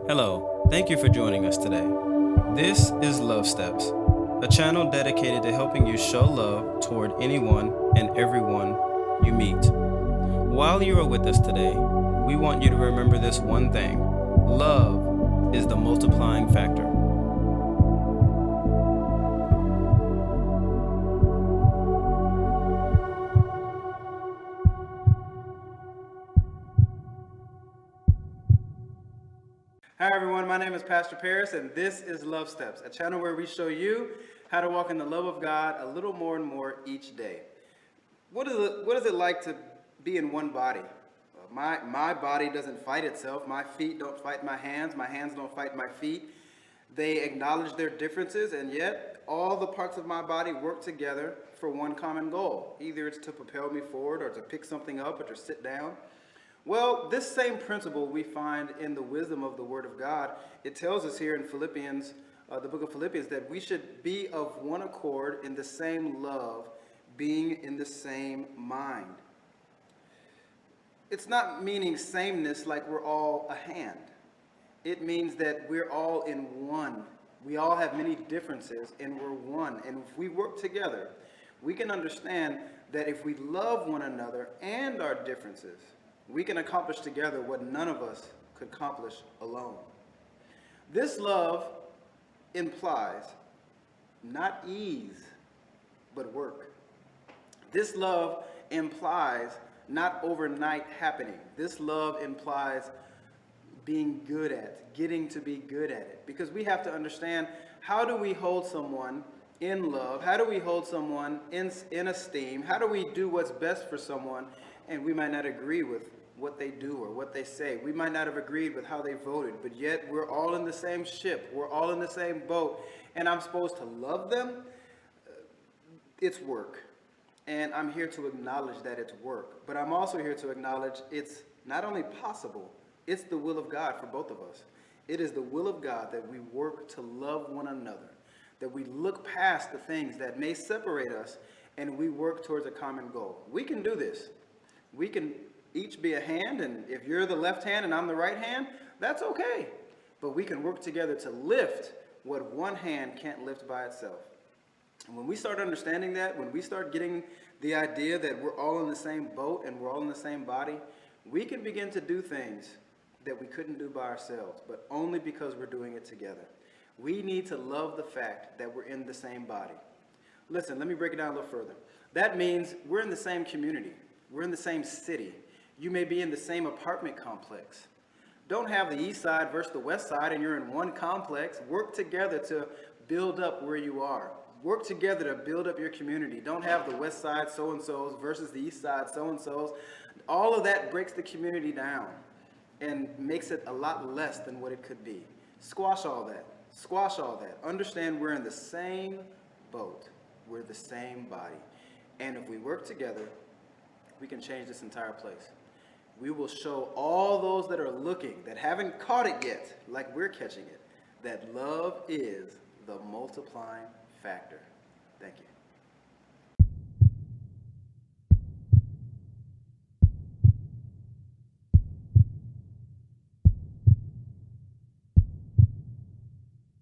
Hello, thank you for joining us today. This is Love Steps, a channel dedicated to helping you show love toward anyone and everyone you meet. While you are with us today, we want you to remember this one thing: love is the multiplying factor. Hi everyone, my name is Pastor Paris and this is Love Steps, a channel where we show you how to walk in the love of God a little more and more each day. What is it like to be in one body? My body doesn't fight itself. My feet don't fight my hands don't fight my feet. They acknowledge their differences, and yet all the parts of my body work together for one common goal. Either it's to propel me forward or to pick something up or to sit down. Well, this same principle we find in the wisdom of the Word of God. It tells us here in Philippians, the book of Philippians, that we should be of one accord in the same love, being in the same mind. It's not meaning sameness like we're all a hand. It means that we're all in one. We all have many differences and we're one. And if we work together, we can understand that if we love one another and our differences, we can accomplish together what none of us could accomplish alone. This love implies not ease, but work. This love implies not overnight happening. This love implies being good at, getting to be good at it. Because we have to understand, how do we hold someone in love? How do we hold someone in esteem? How do we do what's best for someone? And we might not agree with what they do or what they say. We might not have agreed with how they voted, but yet we're all in the same ship. We're all in the same boat. And I'm supposed to love them? It's work. And I'm here to acknowledge that it's work. But I'm also here to acknowledge it's not only possible, it's the will of God for both of us. It is the will of God that we work to love one another, that we look past the things that may separate us and we work towards a common goal. We can do this. We can each be a hand, and if you're the left hand and I'm the right hand, that's okay. But we can work together to lift what one hand can't lift by itself. And when we start understanding that, when we start getting the idea that we're all in the same boat and we're all in the same body, we can begin to do things that we couldn't do by ourselves, but only because we're doing it together. We need to love the fact that we're in the same body. Listen, let me break it down a little further. That means we're in the same community. We're in the same city. You may be in the same apartment complex. Don't have the east side versus the west side and you're in one complex. Work together to build up where you are. Work together to build up your community. Don't have the west side so-and-sos versus the east side so-and-sos. All of that breaks the community down and makes it a lot less than what it could be. Squash all that. Squash all that. Understand we're in the same boat. We're the same body. And if we work together, we can change this entire place. We will show all those that are looking, that haven't caught it yet, like we're catching it, that love is the multiplying factor. Thank you.